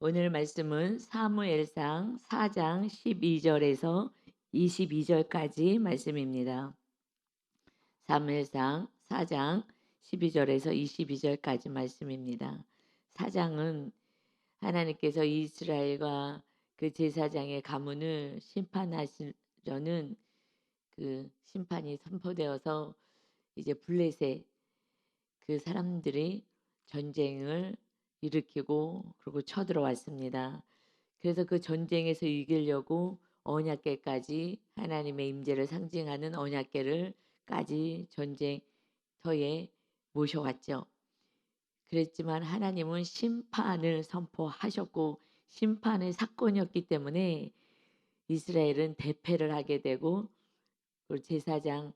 오늘 말씀은 사무엘상 4장 12절에서 22절까지 말씀입니다. 사무엘상 4장 12절에서 22절까지 말씀입니다. 4장은 하나님께서 이스라엘과 그 제사장의 가문을 심판하시려는 그 심판이 선포되어서 이제 블레셋 그 사람들이 전쟁을 일으키고 그리고 쳐들어왔습니다. 그래서 그 전쟁에서 이기려고 언약궤까지 하나님의 임재를 상징하는 언약궤를까지 전쟁터에 모셔왔죠. 그랬지만 하나님은 심판을 선포하셨고 심판의 사건이었기 때문에 이스라엘은 대패를 하게 되고 그 제사장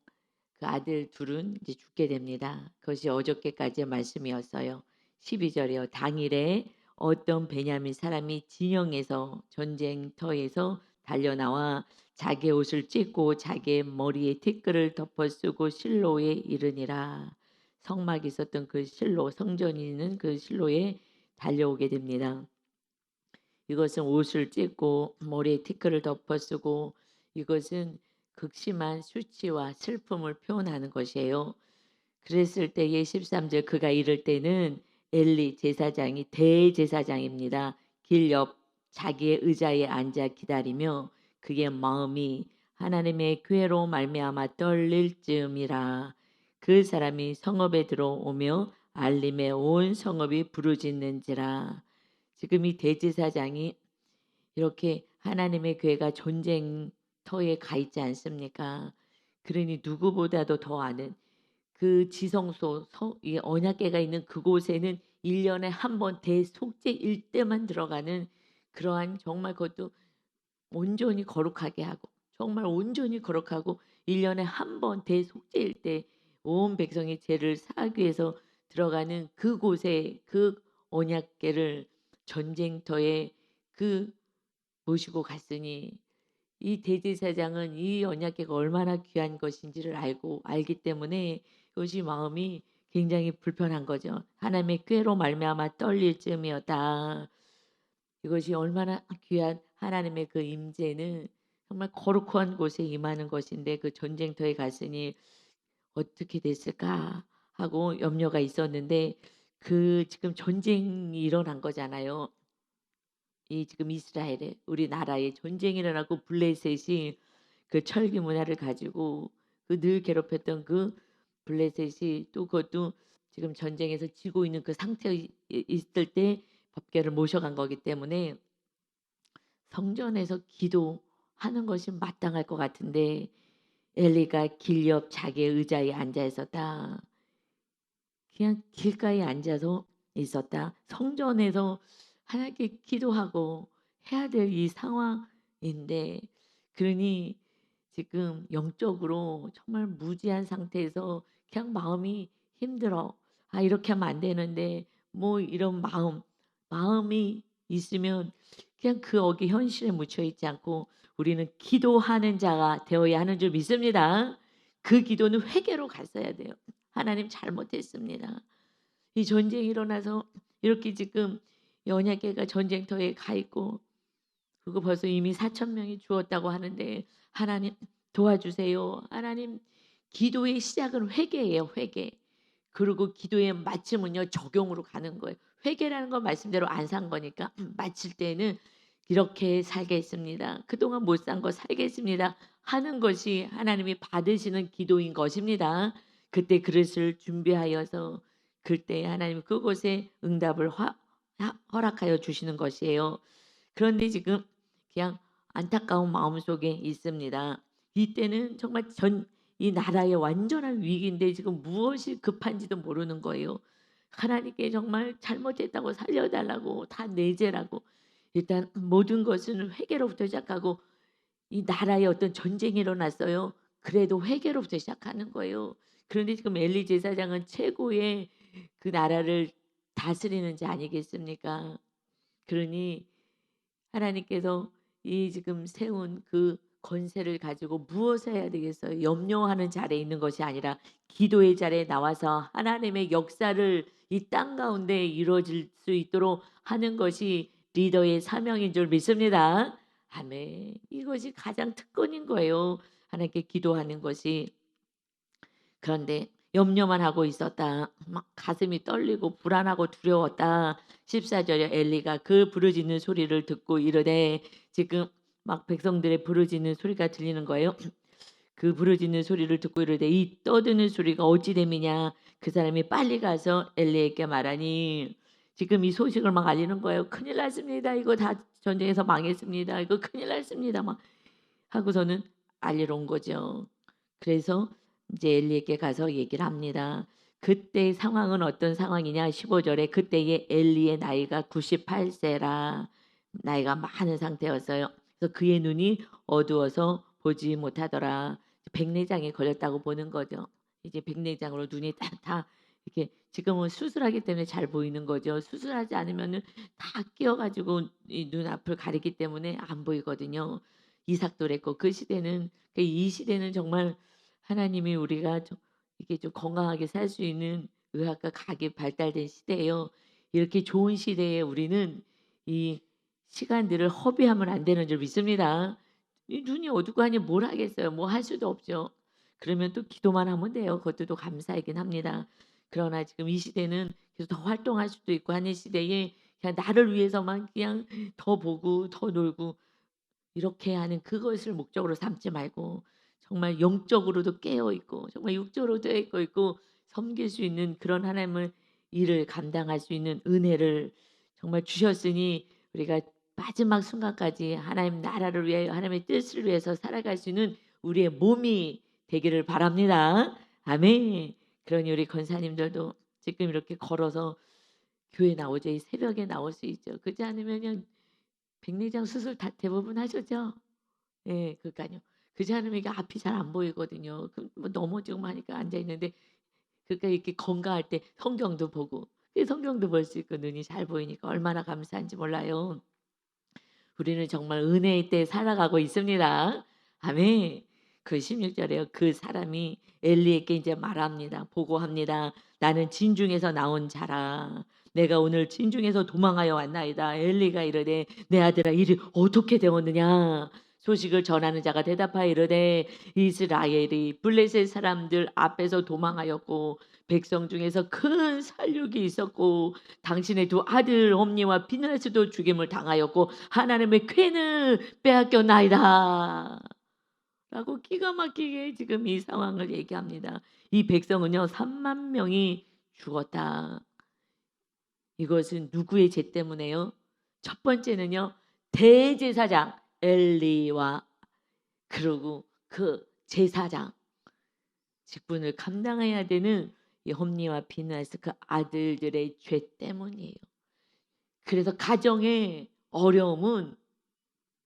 그 아들 둘은 이제 죽게 됩니다. 그것이 어저께까지의 말씀이었어요. 12절이요. 당일에 어떤 베냐민 사람이 진영에서 전쟁터에서 달려나와 자기의 옷을 찢고 자기의 머리에 티끌을 덮어 쓰고 실로에 이르니라. 성막이 있었던 그 실로, 성전이 있는 그 실로에 달려오게 됩니다. 이것은 옷을 찢고 머리에 티끌을 덮어 쓰고 이것은 극심한 수치와 슬픔을 표현하는 것이에요. 그랬을 때에 13절 그가 이럴 때는 엘리 제사장이 대제사장입니다. 길 옆 자기의 의자에 앉아 기다리며 그의 마음이 하나님의 괴로 말미암아 떨릴 즈음이라. 그 사람이 성읍에 들어오며 알림에 온 성읍이 부르짖는지라. 지금 이 대제사장이 이렇게 하나님의 교회가 전쟁터에 가 있지 않습니까? 그러니 누구보다도 더 아는 그 지성소 이 언약궤가 있는 그곳에는 1년에 한 번 대속죄일 때만 들어가는 그러한 정말 그것도 온전히 거룩하게 하고 정말 온전히 거룩하고 1년에 한 번 대속죄일 때 온 백성의 죄를 사하기 위해서 들어가는 그곳에 그 언약궤를 전쟁터에 그 모시고 갔으니 이 대제사장은 이 언약궤가 얼마나 귀한 것인지를 알기 때문에 이것이 마음이 굉장히 불편한 거죠. 하나님의 꾀로 말미암아 떨릴 즈음이었다. 이것이 얼마나 귀한 하나님의 그 임재는 정말 거룩한 곳에 임하는 것인데 그 전쟁터에 갔으니 어떻게 됐을까 하고 염려가 있었는데 그 지금 전쟁이 일어난 거잖아요. 이 지금 이스라엘에 우리나라에 전쟁이 일어나고 블레셋이 그 철기 문화를 가지고 그 늘 괴롭혔던 그 블레셋이 또 그것도 지금 전쟁에서 지고 있는 그 상태에 있을 때 법궤를 모셔간 거기 때문에 성전에서 기도하는 것이 마땅할 것 같은데 엘리가 길 옆 자기의 의자에 앉아 있었다. 그냥 길가에 앉아서 있었다. 성전에서 하나님께 기도하고 해야 될 이 상황인데 그러니 지금 영적으로 정말 무지한 상태에서 그냥 마음이 힘들어. 아 이렇게 하면 안 되는데 뭐 이런 마음이 있으면 그냥 그 어기 현실에 묻혀 있지 않고 우리는 기도하는 자가 되어야 하는 줄 믿습니다. 그 기도는 회개로 갔어야 돼요. 하나님 잘못했습니다. 이 전쟁이 일어나서 이렇게 지금 언약궤가 전쟁터에 가 있고 그거 벌써 이미 4천 명이 죽었다고 하는데 하나님 도와주세요. 하나님 기도의 시작은 회개예요. 회개. 그리고 기도의 마침은요 적용으로 가는 거예요. 회개라는 건 말씀대로 안 산 거니까 마칠 때는 이렇게 살겠습니다. 그동안 못 산 거 살겠습니다. 하는 것이 하나님이 받으시는 기도인 것입니다. 그때 그릇을 준비하여서 그때 하나님 그곳에 응답을 허락하여 주시는 것이에요. 그런데 지금 그냥 안타까운 마음속에 있습니다. 이때는 정말 이 나라의 완전한 위기인데 지금 무엇이 급한지도 모르는 거예요. 하나님께 정말 잘못했다고 살려달라고 다 내재라고 일단 모든 것은 회개로부터 시작하고 이 나라에 어떤 전쟁이 일어났어요. 그래도 회개로부터 시작하는 거예요. 그런데 지금 엘리 제사장은 최고의 그 나라를 다스리는 자 아니겠습니까? 그러니 하나님께서 이 지금 세운 그 권세를 가지고 무엇을 해야 되겠어요? 염려하는 자리에 있는 것이 아니라 기도의 자리에 나와서 하나님의 역사를 이 땅 가운데 이루어질 수 있도록 하는 것이 리더의 사명인 줄 믿습니다. 아멘. 이것이 가장 특권인 거예요. 하나님께 기도하는 것이. 그런데 염려만 하고 있었다. 막 가슴이 떨리고 불안하고 두려웠다. 14절에 엘리가 그 부르짖는 소리를 듣고 이르되, 지금 막 백성들의 부르짖는 소리가 들리는 거예요. 그 부르짖는 소리를 듣고 이르되 이 떠드는 소리가 어찌 됨이냐. 그 사람이 빨리 가서 엘리에게 말하니, 지금 이 소식을 막 알리는 거예요. 큰일 났습니다. 이거 다 전쟁에서 망했습니다. 이거 큰일 났습니다. 막 하고서는 알리러 온 거죠. 그래서 이제 엘리에게 가서 얘기를 합니다. 그때 상황은 어떤 상황이냐. 15절에 그때의 엘리의 나이가 98세라 나이가 많은 상태였어요. 그래서 그의 눈이 어두워서 보지 못하더라. 백내장에 걸렸다고 보는 거죠. 이제 백내장으로 눈이 다 이렇게, 지금은 수술하기 때문에 잘 보이는 거죠. 수술하지 않으면은 다 끼어가지고 이 눈앞을 가리기 때문에 안 보이거든요. 이삭도 그랬고 그 시대는, 이 시대는 정말 하나님이 우리가 좀 이게 좀 건강하게 살 수 있는 의학과 과학이 발달된 시대예요. 이렇게 좋은 시대에 우리는 이 시간들을 허비하면 안 되는 줄 믿습니다. 이 눈이 어둡고 하니 뭘 하겠어요. 뭐 할 수도 없죠. 그러면 또 기도만 하면 돼요. 그것도 또 감사이긴 합니다. 그러나 지금 이 시대는 계속 더 활동할 수도 있고 하는 시대에 그냥 나를 위해서만 그냥 더 보고 더 놀고 이렇게 하는 그것을 목적으로 삼지 말고 정말 영적으로도 깨어 있고 정말 육적으로도 깨어 있고 섬길 수 있는 그런 하나님의 일을 감당할 수 있는 은혜를 정말 주셨으니, 우리가 마지막 순간까지 하나님 나라를 위하여 하나님의 뜻을 위해서 살아갈 수 있는 우리의 몸이 되기를 바랍니다. 아멘. 그러니 우리 권사님들도 지금 이렇게 걸어서 교회 나오죠. 이 새벽에 나올 수 있죠. 그렇지 않으면 그냥 백내장 수술 다 대부분 하셨죠? 예, 그러니까요. 그렇지 않으면 이게 앞이 잘 안 보이거든요. 뭐 넘어지고 하니까 앉아 있는데, 그러니까 이렇게 건강할 때 성경도 보고, 성경도 볼 수 있고 눈이 잘 보이니까 얼마나 감사한지 몰라요. 우리는 정말 은혜의 때에 살아가고 있습니다. 아멘. 그 16절에요. 그 사람이 엘리에게 이제 말합니다. 보고합니다. 나는 진중에서 나온 자라. 내가 오늘 진중에서 도망하여 왔나이다. 엘리가 이르되 내 아들아 일이 어떻게 되었느냐. 소식을 전하는 자가 대답하여 이르되 이스라엘이 블레셋 사람들 앞에서 도망하였고 백성 중에서 큰 살육이 있었고 당신의 두 아들 홈니와 비느하스도 죽임을 당하였고 하나님의 쾌는 빼앗겼나이다. 라고 기가 막히게 지금 이 상황을 얘기합니다. 이 백성은요 3만 명이 죽었다. 이것은 누구의 죄 때문에요? 첫 번째는요 대제사장 엘리와 그리고 그 제사장 직분을 감당해야 되는 이 홈리와 비느하스 그 아들들의 죄 때문이에요. 그래서 가정의 어려움은,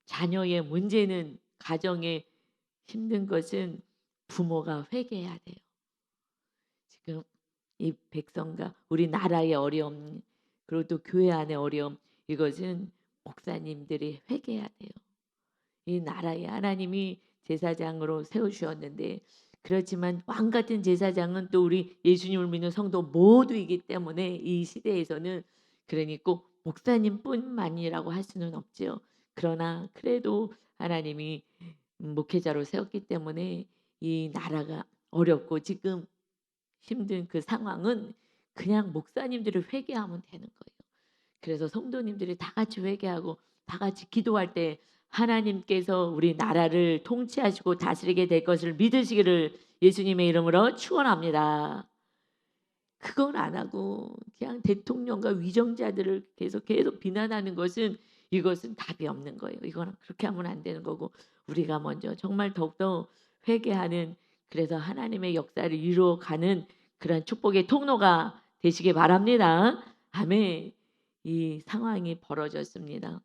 자녀의 문제는, 가정의 힘든 것은 부모가 회개해야 돼요. 지금 이 백성과 우리나라의 어려움, 그리고 또 교회 안의 어려움, 이것은 목사님들이 회개해야 돼요. 이 나라에 하나님이 제사장으로 세우셨는데, 그렇지만 왕 같은 제사장은 또 우리 예수님을 믿는 성도 모두이기 때문에 이 시대에서는, 그러니 꼭 목사님뿐만이라고 할 수는 없지요. 그러나 그래도 하나님이 목회자로 세웠기 때문에 이 나라가 어렵고 지금 힘든 그 상황은 그냥 목사님들이 회개하면 되는 거예요. 그래서 성도님들이 다 같이 회개하고 다 같이 기도할 때 하나님께서 우리 나라를 통치하시고 다스리게 될 것을 믿으시기를 예수님의 이름으로 축원합니다. 그건 안 하고 그냥 대통령과 위정자들을 계속 비난하는 것은, 이것은 답이 없는 거예요. 이거는 그렇게 하면 안 되는 거고, 우리가 먼저 정말 더욱더 회개하는, 그래서 하나님의 역사를 이루어가는 그런 축복의 통로가 되시기 바랍니다. 아멘. 이 상황이 벌어졌습니다.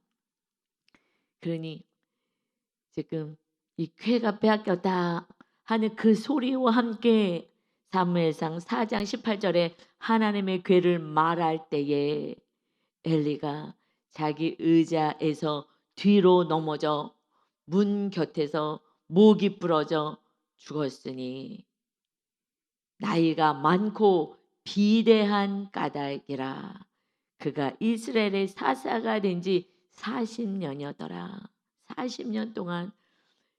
그러니 지금 이 쾌가 빼앗겼다 하는 그 소리와 함께 사무엘상 4장 18절에 하나님의 궤를 말할 때에 엘리가 자기 의자에서 뒤로 넘어져 문 곁에서 목이 부러져 죽었으니 나이가 많고 비대한 까닭이라. 그가 이스라엘의 사사가 된 지 40년이었더라. 40년 동안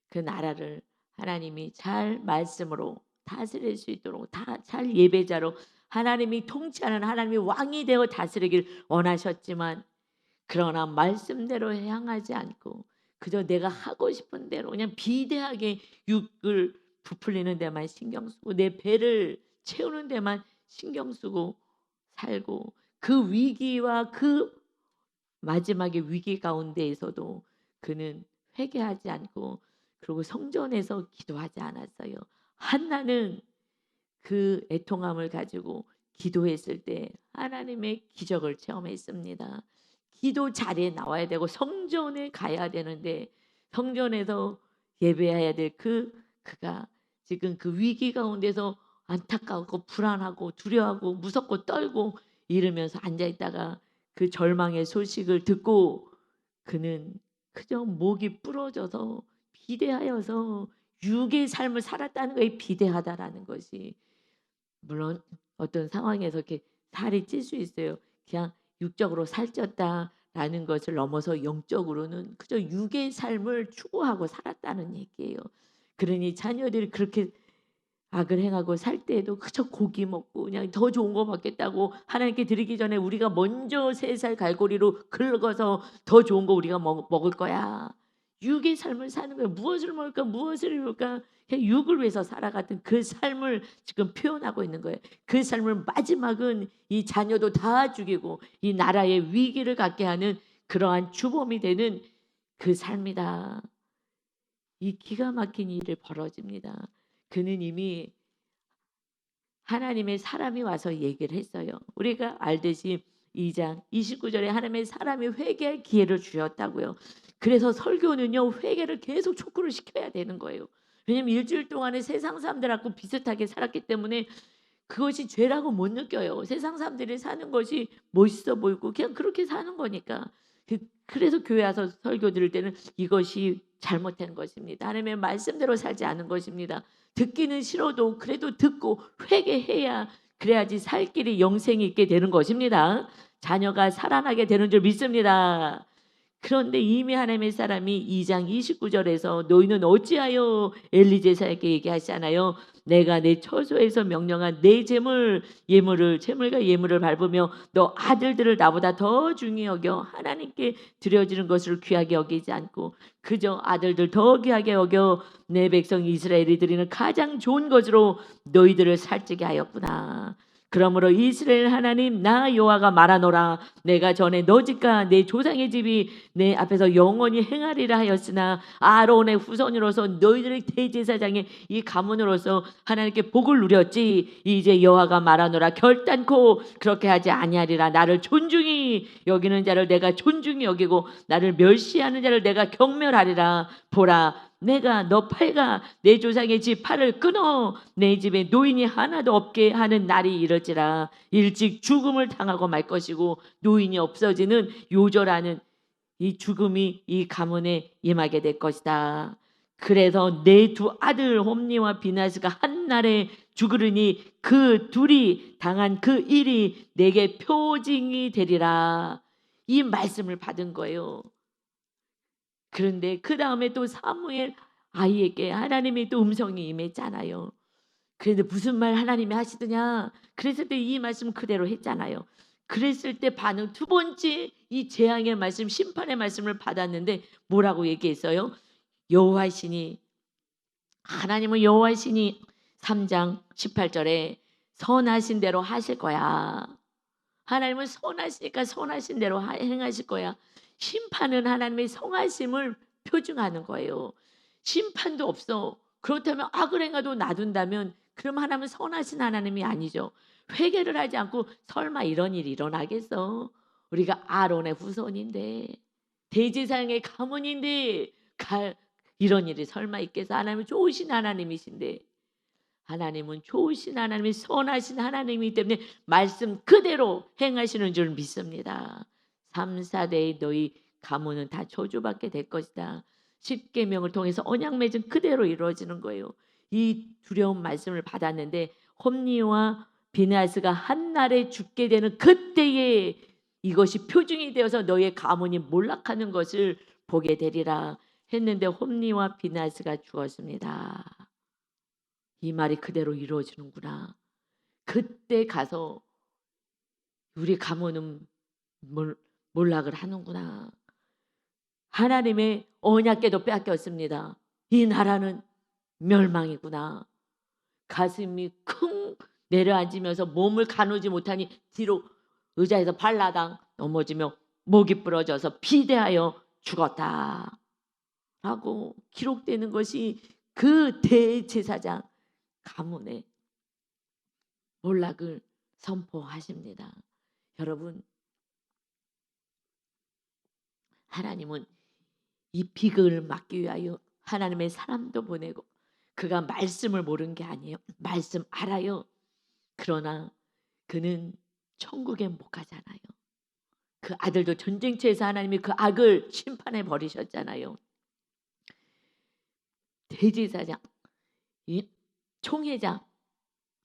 그 나라를 하나님이 잘 말씀으로 다스릴 수 있도록 잘 예배자로 하나님이 통치하는 하나님이 왕이 되어 다스리길 원하셨지만, 그러나 말씀대로 향하지 않고 그저 내가 하고 싶은 대로 그냥 비대하게 육을 부풀리는 데만 신경 쓰고 내 배를 채우는 데만 신경 쓰고 살고, 그 위기와 그 마지막의 위기 가운데에서도 그는 회개하지 않고, 그리고 성전에서 기도하지 않았어요. 한나는 그 애통함을 가지고 기도했을 때 하나님의 기적을 체험했습니다. 기도 자리에 나와야 되고 성전에 가야 되는데, 성전에서 예배해야 될 그가 지금 그 위기 가운데서 안타까웠고 불안하고 두려워하고 무섭고 떨고 이러면서 앉아 있다가 그 절망의 소식을 듣고 그는 그저 목이 부러져서 비대하여서 육의 삶을 살았다는 것이 비대하다라는 것이, 물론 어떤 상황에서 이렇게 살이 찔 수 있어요. 그냥 육적으로 살쪘다라는 것을 넘어서 영적으로는 그저 육의 삶을 추구하고 살았다는 얘기예요. 그러니 자녀들이 그렇게 악을 행하고 살 때에도 그저 고기 먹고 그냥 더 좋은 거 먹겠다고 하나님께 드리기 전에 우리가 먼저 세 살 갈고리로 긁어서 더 좋은 거 우리가 먹을 거야. 육의 삶을 사는 거예요. 무엇을 먹을까 무엇을 입을까, 그냥 육을 위해서 살아갔던 그 삶을 지금 표현하고 있는 거예요. 그 삶을 마지막은 이 자녀도 다 죽이고 이 나라의 위기를 갖게 하는 그러한 주범이 되는 그 삶이다. 이 기가 막힌 일이 벌어집니다. 그는 이미 하나님의 사람이 와서 얘기를 했어요. 우리가 알듯이 2장 29절에 하나님의 사람이 회개할 기회를 주셨다고요. 그래서 설교는요, 회개를 계속 촉구를 시켜야 되는 거예요. 왜냐하면 일주일 동안에 세상 사람들하고 비슷하게 살았기 때문에 그것이 죄라고 못 느껴요. 세상 사람들이 사는 것이 멋있어 보이고 그냥 그렇게 사는 거니까. 그래서 교회 와서 설교 들을 때는 이것이 잘못된 것입니다. 하나님의 말씀대로 살지 않은 것입니다. 듣기는 싫어도 그래도 듣고 회개해야, 그래야지 살 길이 영생이 있게 되는 것입니다. 자녀가 살아나게 되는 줄 믿습니다. 그런데 이미 하나님의 사람이 2장 29절에서 너희는 어찌하여 엘리 제사에게 얘기하시잖아요. 내가 내 처소에서 명령한 내 재물과 예물을 밟으며 너 아들들을 나보다 더 중히 여겨 하나님께 드려지는 것을 귀하게 여기지 않고 그저 아들들 더 귀하게 여겨 내 백성 이스라엘이 드리는 가장 좋은 것으로 너희들을 살찌게 하였구나. 그러므로 이스라엘 하나님 나 여호와가 말하노라. 내가 전에 너 집과 내 조상의 집이 내 앞에서 영원히 행하리라 하였으나 아론의 후손으로서 너희들의 대제사장의 이 가문으로서 하나님께 복을 누렸지. 이제 여호와가 말하노라. 결단코 그렇게 하지 아니하리라. 나를 존중히 여기는 자를 내가 존중히 여기고 나를 멸시하는 자를 내가 경멸하리라. 보라, 내가 너 팔가 내 조상의 집 팔을 끊어 내 집에 노인이 하나도 없게 하는 날이 이럴지라. 일찍 죽음을 당하고 말 것이고 노인이 없어지는 요절하는 이 죽음이 이 가문에 임하게 될 것이다. 그래서 내 두 아들 홈니와 비나스가 한 날에 죽으리니 그 둘이 당한 그 일이 내게 표징이 되리라. 이 말씀을 받은 거예요. 그런데 그 다음에 또 사무엘 아이에게 하나님의 또 음성이 임했잖아요. 그런데 무슨 말 하나님이 하시더냐? 그랬을 때 이 말씀 그대로 했잖아요. 그랬을 때 반응 두 번째 이 재앙의 말씀, 심판의 말씀을 받았는데 뭐라고 얘기했어요? 여호와시니, 하나님은 여호와시니 3장 18절에 선하신 대로 하실 거야. 하나님은 선하시니까 선하신 대로 행하실 거야. 심판은 하나님의 성하심을 표징하는 거예요. 심판도 없어. 그렇다면 악을 행하도 놔둔다면 그럼 하나님은 선하신 하나님이 아니죠. 회개를 하지 않고 설마 이런 일이 일어나겠어? 우리가 아론의 후손인데 대제사장의 가문인데 이런 일이 설마 있겠어? 하나님은 좋으신 하나님이신데, 하나님은 좋으신 하나님이 선하신 하나님이기 때문에 말씀 그대로 행하시는 줄 믿습니다. 3, 4대의 너희 가문은 다 저주받게 될 것이다. 십계명을 통해서 언약 맺은 그대로 이루어지는 거예요. 이 두려운 말씀을 받았는데 홈니와 비나스가 한 날에 죽게 되는 그때에 이것이 표징이 되어서 너의 가문이 몰락하는 것을 보게 되리라 했는데 홈리와 비나스가 죽었습니다. 이 말이 그대로 이루어지는구나. 그때 가서 우리 가문은 몰락을 하는구나. 하나님의 언약궤도 빼앗겼습니다. 이 나라는 멸망이구나. 가슴이 쿵 내려앉으면서 몸을 가누지 못하니 뒤로 의자에서 발라당 넘어지며 목이 부러져서 비대하여 죽었다 라고 기록되는 것이 그 대제사장 가문의 몰락을 선포하십니다. 여러분, 하나님은 이 비극을 막기 위하여 하나님의 사람도 보내고, 그가 말씀을 모르는 게 아니에요. 말씀 알아요. 그러나 그는 천국에 못 가잖아요. 그 아들도 전쟁터에서 하나님이 그 악을 심판해 버리셨잖아요. 대제사장, 이 총회장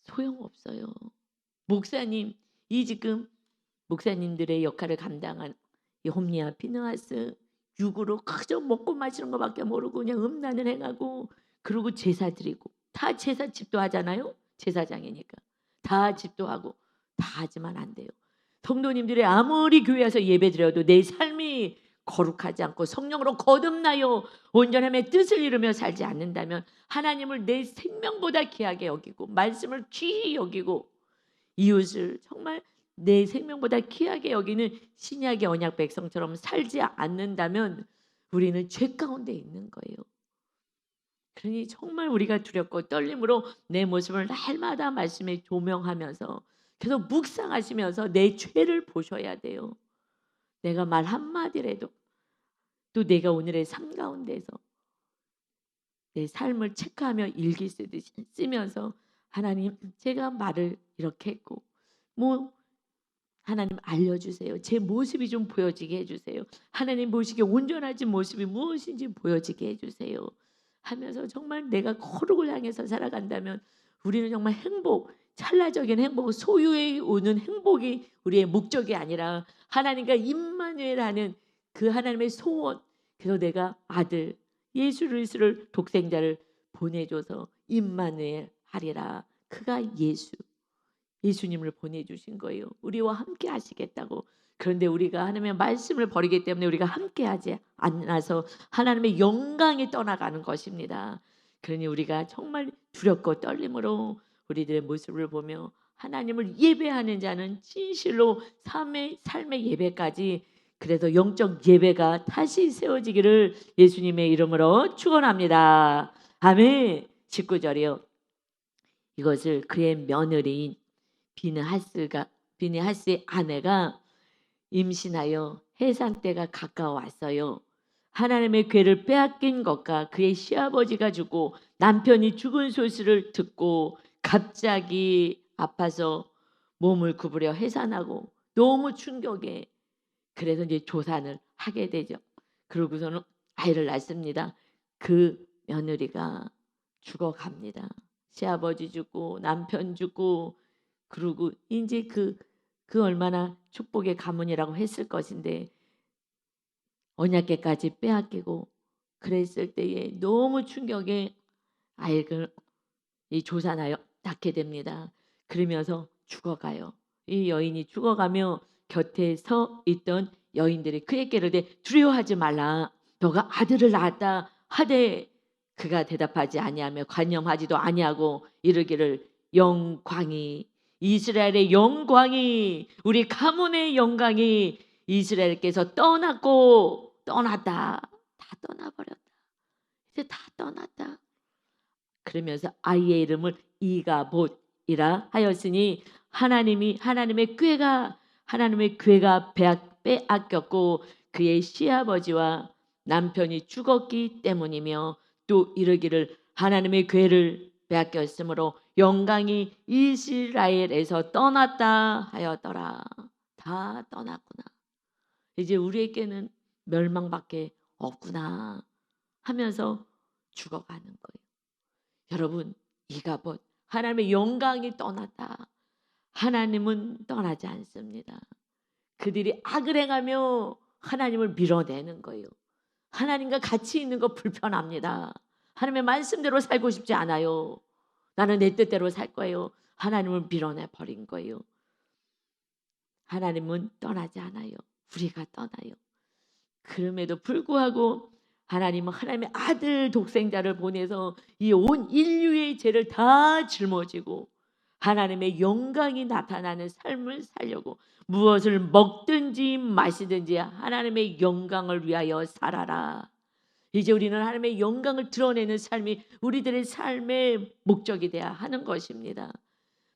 소용없어요. 목사님, 이 지금 목사님들의 역할을 감당한 이 홈리와 피느하스, 육으로 그저 먹고 마시는 것밖에 모르고 그냥 음란을 행하고, 그리고 제사 드리고, 다 제사 집도하잖아요. 제사장이니까 다 집도하고 다 하지만 안 돼요. 성도님들이 아무리 교회에서 예배드려도 내 삶이 거룩하지 않고 성령으로 거듭나요 온전함의 뜻을 이루며 살지 않는다면, 하나님을 내 생명보다 귀하게 여기고 말씀을 귀히 여기고 이웃을 정말 내 생명보다 귀하게 여기는 신약의 언약 백성처럼 살지 않는다면 우리는 죄 가운데 있는 거예요. 그러니 정말 우리가 두렵고 떨림으로 내 모습을 날마다 말씀에 조명하면서 계속 묵상하시면서 내 죄를 보셔야 돼요. 내가 말 한마디라도, 또 내가 오늘의 삶 가운데서 내 삶을 체크하며 일기 쓰듯이 쓰면서, 하나님, 제가 말을 이렇게 했고 뭐 하나님 알려주세요. 제 모습이 좀 보여지게 해주세요. 하나님 보시기에 온전하지 모습이 무엇인지 보여지게 해주세요 하면서 정말 내가 거룩을 향해서 살아간다면 우리는 정말 행복, 찰나적인 행복, 소유에 오는 행복이 우리의 목적이 아니라 하나님과 임마누엘하는 그 하나님의 소원, 그래서 내가 아들 예수 그리스도를 독생자를 보내줘서 임마누엘 하리라. 그가 예수님을 보내주신 거예요. 우리와 함께 하시겠다고. 그런데 우리가 하나님의 말씀을 버리기 때문에 우리가 함께 하지 않아서 하나님의 영광이 떠나가는 것입니다. 그러니 우리가 정말 두렵고 떨림으로 우리들의 모습을 보며 하나님을 예배하는 자는 진실로 삶의 예배까지, 그래서 영적 예배가 다시 세워지기를 예수님의 이름으로 축원합니다. 아멘. 19절이요. 이것을 그의 며느리인 비느하스의 아내가 임신하여 해산 때가 가까워왔어요. 하나님의 궤를 빼앗긴 것과 그의 시아버지가 죽고 남편이 죽은 소식을 듣고 갑자기 아파서 몸을 구부려 해산하고 너무 충격에, 그래서 이제 조산을 하게 되죠. 그러고서는 아이를 낳습니다. 그 며느리가 죽어갑니다. 시아버지 죽고 남편 죽고, 그리고 이제 그 얼마나 축복의 가문이라고 했을 것인데 언약궤까지 빼앗기고 그랬을 때에 너무 충격에 아이를 이 조산하여 낳게 됩니다. 그러면서 죽어가요. 이 여인이 죽어가며 곁에 서 있던 여인들이 그에게 이르되 두려워하지 말라. 너가 아들을 낳았다 하되, 그가 대답하지 아니하며 관념하지도 아니하고 이르기를 영광이, 이스라엘의 영광이, 우리 가문의 영광이 이스라엘께서 떠났고 떠났다. 다 떠나버렸다. 이제 다 떠났다. 그러면서 아이의 이름을 이가봇이라 하였으니 하나님의 궤가 빼앗겼고 그의 시아버지와 남편이 죽었기 때문이며, 또 이르기를 하나님의 궤를 빼앗겼으므로 영광이 이스라엘에서 떠났다 하였더라. 다 떠났구나. 이제 우리에게는 멸망밖에 없구나 하면서 죽어가는 거예요. 여러분, 이가봇, 하나님의 영광이 떠났다. 하나님은 떠나지 않습니다. 그들이 악을 행하며 하나님을 밀어내는 거예요. 하나님과 같이 있는 거 불편합니다. 하나님의 말씀대로 살고 싶지 않아요. 나는 내 뜻대로 살 거예요. 하나님을 밀어내 버린 거예요. 하나님은 떠나지 않아요. 우리가 떠나요. 그럼에도 불구하고 하나님은 하나님의 아들 독생자를 보내서 이 온 인류의 죄를 다 짊어지고 하나님의 영광이 나타나는 삶을 살려고 무엇을 먹든지 마시든지 하나님의 영광을 위하여 살아라. 이제 우리는 하나님의 영광을 드러내는 삶이 우리들의 삶의 목적이 되어야 하는 것입니다.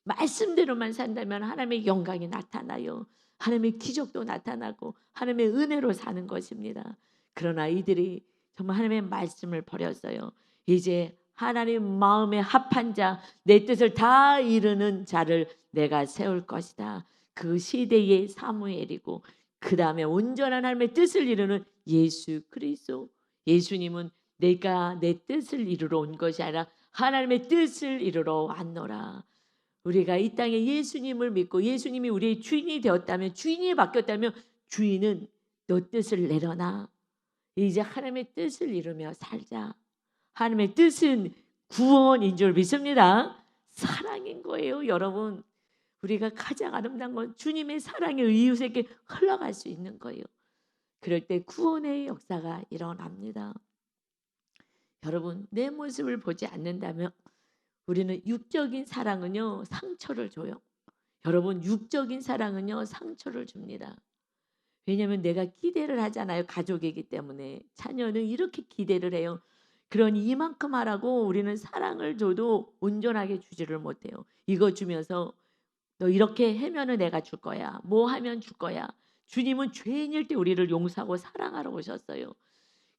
말씀대로만 산다면 하나님의 영광이 나타나요. 하나님의 기적도 나타나고 하나님의 은혜로 사는 것입니다. 그러나 이들이 정말 하나님의 말씀을 버렸어요. 이제 하나님 마음에 합한 자, 내 뜻을 다 이루는 자를 내가 세울 것이다. 그 시대의 사무엘이고 그 다음에 온전한 하나님의 뜻을 이루는 예수 그리스도. 예수님은 내가 내 뜻을 이루러 온 것이 아니라 하나님의 뜻을 이루러 왔노라. 우리가 이 땅에 예수님을 믿고 예수님이 우리의 주인이 되었다면, 주인이 바뀌었다면 주인은 너 뜻을 내려놔. 이제 하나님의 뜻을 이루며 살자. 하나님의 뜻은 구원인 줄 믿습니다. 사랑인 거예요, 여러분. 우리가 가장 아름다운 건 주님의 사랑이 이웃에게 흘러갈 수 있는 거예요. 그럴 때 구원의 역사가 일어납니다. 여러분, 내 모습을 보지 않는다면 우리는 육적인 사랑은요 상처를 줘요. 여러분, 육적인 사랑은요 상처를 줍니다. 왜냐하면 내가 기대를 하잖아요. 가족이기 때문에 자녀는 이렇게 기대를 해요. 그러니 이만큼 하라고 우리는 사랑을 줘도 온전하게 주지를 못해요. 이거 주면서 너 이렇게 하면은 내가 줄 거야. 뭐 하면 줄 거야. 주님은 죄인일 때 우리를 용서하고 사랑하러 오셨어요.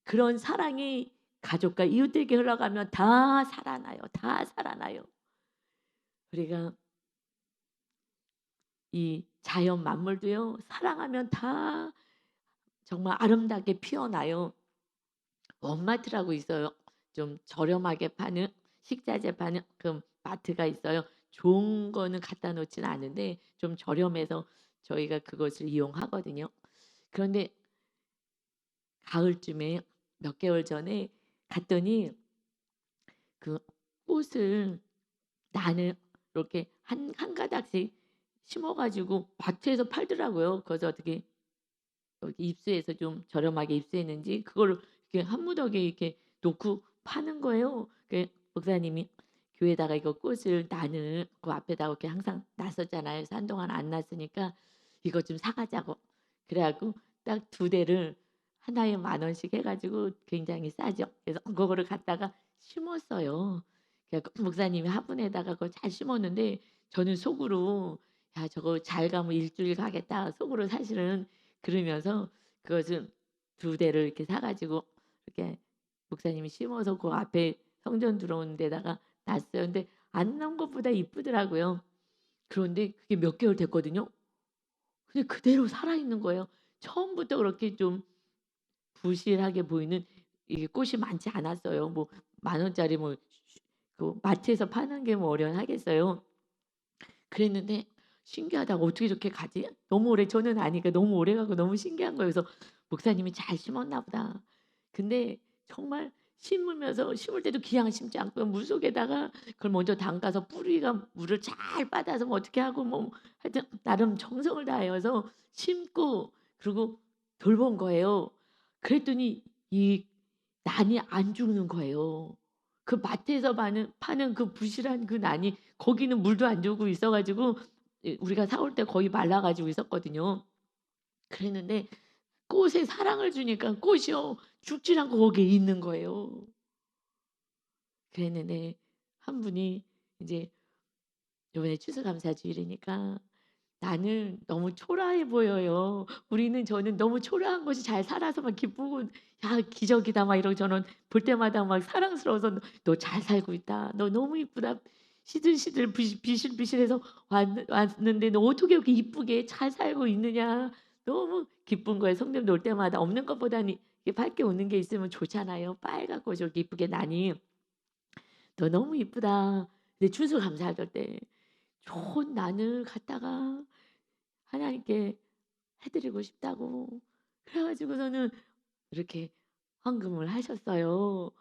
그런 사랑이 가족과 이웃에게 흘러가면 다 살아나요. 다 살아나요. 우리가 이 자연 만물도요. 사랑하면 다 정말 아름답게 피어나요. 원마트라고 있어요. 좀 저렴하게 파는 식자재 파는 그 마트가 있어요. 좋은 거는 갖다 놓지는 않은데 좀 저렴해서 저희가 그것을 이용하거든요. 그런데 가을쯤에 몇 개월 전에 갔더니 그 꽃을 나는 이렇게 한 가닥씩 심어가지고 마트에서 팔더라고요. 그래서 어떻게 여기 입수해서 좀 저렴하게 입수했는지 그걸 이렇게 한 무더기에 이렇게 놓고 파는 거예요. 그 목사님이 교회에다가 이거 꽃을 나는 그 앞에다가 이렇게 항상 놨었잖아요. 그래서 한동안 안 놨으니까 이거 좀 사가자고. 그래갖고 딱 2대를 하나에 10,000원씩 해가지고 굉장히 싸죠. 그래서 그거를 갖다가 심었어요. 그래서 목사님이 화분에다가 그걸 잘 심었는데 저는 속으로 야 저거 잘 가면 일주일 가겠다. 속으로 사실은 그러면서 그것을 2대를 이렇게 사가지고 이렇게 목사님이 심어서 그 앞에 성전 들어오는 데다가 놨어요. 근데 안 나온 것보다 이쁘더라고요. 그런데 그게 몇 개월 됐거든요. 근데 그대로 살아있는 거예요. 처음부터 그렇게 좀 부실하게 보이는 이게 꽃이 많지 않았어요. 뭐 10,000원짜리 뭐 그 마트에서 파는 게 뭐 어련하겠어요. 그랬는데 신기하다고 어떻게 이렇게 가지? 너무 오래 저는 아니까 너무 오래 가고 너무 신기한 거예요. 그래서 목사님이 잘 심었나 보다. 근데 정말 심으면서 심을 때도 그냥 심지 않고 물속에다가 그걸 먼저 담가서 뿌리가 물을 잘 받아서 뭐 어떻게 하고 뭐 하여튼 나름 정성을 다해서 심고 그리고 돌본 거예요. 그랬더니 이 난이 안 죽는 거예요. 그 마트에서 파는 그 부실한 그 난이 거기는 물도 안 주고 있어 가지고 우리가 사올 때 거의 말라 가지고 있었거든요. 그랬는데 꽃에 사랑을 주니까 꽃이요 죽질 않고 거기에 있는 거예요. 그랬는데 한 분이 이제 요번에 추수감사 주일이니까 "나는 너무 초라해 보여요. 저는 너무 초라한 것이 잘 살아서 막 기쁘고 야 기적이다." 막 이러고 저는 볼 때마다 막 사랑스러워서 "너 잘 살고 있다. 너 너무 이쁘다. 시들시들 비실비실해서 왔는데 너 어떻게 이렇게 이쁘게 잘 살고 있느냐." 너무 기쁜 거예요. 성도님들 올 때마다 없는 것보다는 이렇게 밝게 웃는 게 있으면 좋잖아요. 빨갛고 저렇게 이쁘게 나니. "너 너무 이쁘다." 근데 추수감사할 때 좋은 난을 갖다가 하나님께 해드리고 싶다고. 그래 가지고서는 이렇게 헌금을 하셨어요.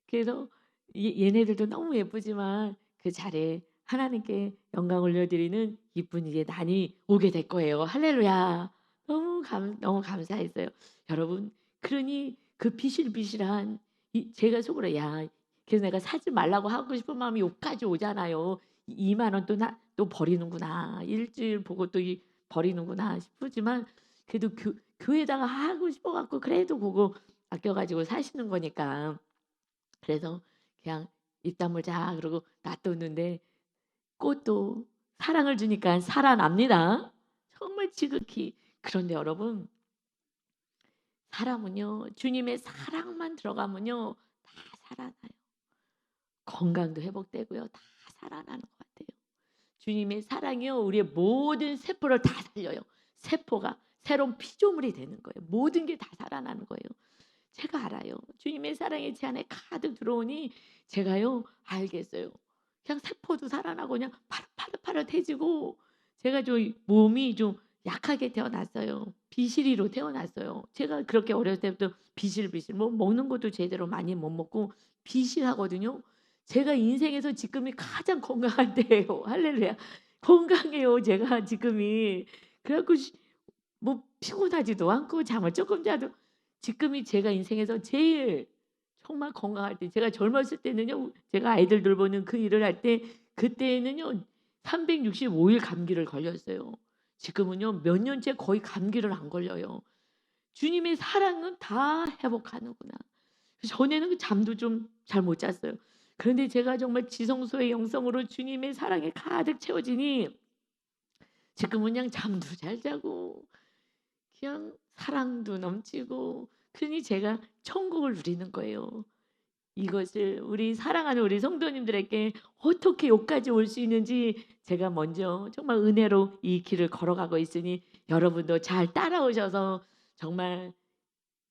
그래서 얘네들도 너무 예쁘지만 그 자리에 하나님께 영광 올려드리는 이쁜 이제 난이 오게 될 거예요. 할렐루야. 너무 감사했어요. 여러분, 그러니 그 비실비실한 제가 속으로 야, 그래서 내가 사지 말라고 하고 싶은 마음이 여기까지 오잖아요. 2만 원 또 버리는구나. 일주일 보고 또 버리는구나 싶지만 그래도 교회에다가 하고 싶어 갖고 그래도 그거 아껴 가지고 사시는 거니까. 그래서 그냥 입 다물자 그러고 놔뒀는데 꽃도 사랑을 주니까 살아납니다. 정말 지극히. 그런데 여러분, 사람은요 주님의 사랑만 들어가면요 다 살아나요. 건강도 회복되고요. 다 살아나는 것 같아요. 주님의 사랑이요 우리의 모든 세포를 다 살려요. 세포가 새로운 피조물이 되는 거예요. 모든 게 다 살아나는 거예요. 제가 알아요. 주님의 사랑이 제 안에 가득 들어오니 제가요 알겠어요. 그냥 세포도 살아나고 그냥 파릇파릇해지고 제가 좀 몸이 좀 약하게 태어났어요. 비실이로 태어났어요. 제가 그렇게 어렸을 때부터 비실비실 뭐 먹는 것도 제대로 많이 못 먹고 비실하거든요. 제가 인생에서 지금이 가장 건강한 때예요. 할렐루야. 건강해요. 제가 지금이. 그래갖고 뭐 피곤하지도 않고 잠을 조금 자도 지금이 제가 인생에서 제일 정말 건강할 때 제가 젊었을 때는요. 제가 아이들 돌보는 그 일을 할 때 그때는요. 365일 감기를 걸렸어요. 지금은요. 몇 년째 거의 감기를 안 걸려요. 주님의 사랑은 다 회복하는구나. 전에는 잠도 좀 잘 못 잤어요. 그런데 제가 정말 지성소의 영성으로 주님의 사랑에 가득 채워지니 지금은 그냥 잠도 잘 자고 그냥 사랑도 넘치고 그러니 제가 천국을 누리는 거예요. 이것을 우리 사랑하는 우리 성도님들에게 어떻게 여기까지 올 수 있는지 제가 먼저 정말 은혜로 이 길을 걸어가고 있으니 여러분도 잘 따라오셔서 정말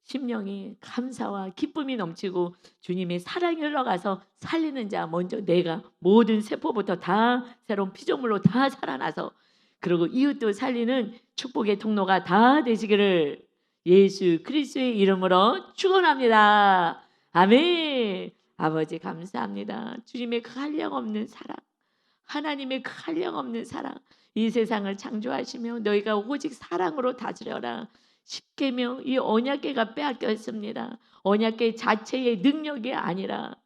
심령이 감사와 기쁨이 넘치고 주님의 사랑이 흘러가서 살리는 자 먼저 내가 모든 세포부터 다 새로운 피조물로 다 살아나서 그리고 이웃도 살리는 축복의 통로가 다 되시기를 예수 그리스도의 이름으로 축원합니다. 아멘. 아버지 감사합니다. 주님의 그 한량없는 사랑, 하나님의 그 한량없는 사랑, 이 세상을 창조하시며 너희가 오직 사랑으로 다스려라. 십계명 이 언약궤가 빼앗겼습니다. 언약궤 자체의 능력이 아니라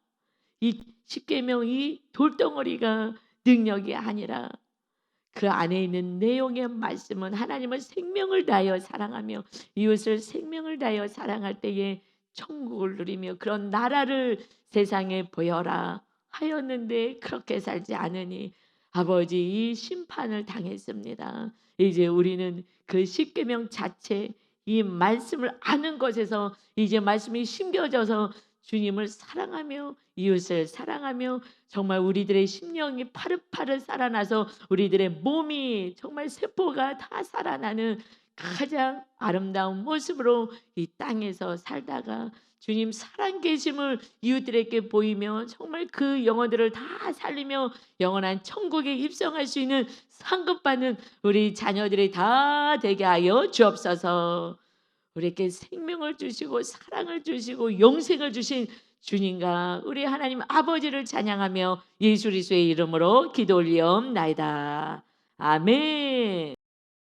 이 십계명 이 돌덩어리가 능력이 아니라 그 안에 있는 내용의 말씀은 하나님을 생명을 다하여 사랑하며 이웃을 생명을 다하여 사랑할 때에 천국을 누리며 그런 나라를 세상에 보여라 하였는데 그렇게 살지 않으니 아버지 이 심판을 당했습니다. 이제 우리는 그 십계명 자체 이 말씀을 아는 것에서 이제 말씀이 심겨져서 주님을 사랑하며 이웃을 사랑하며 정말 우리들의 심령이 파릇파릇 살아나서 우리들의 몸이 정말 세포가 다 살아나는 가장 아름다운 모습으로 이 땅에서 살다가 주님 살아계심을 이웃들에게 보이며 정말 그 영혼들을 다 살리며 영원한 천국에 입성할 수 있는 상급받는 우리 자녀들이 다 되게 하여 주옵소서. 우리에게 생명을 주시고 사랑을 주시고 영생을 주신 주님과 우리 하나님 아버지를 찬양하며 예수 그리스도의 이름으로 기도 올리옵나이다. 아멘.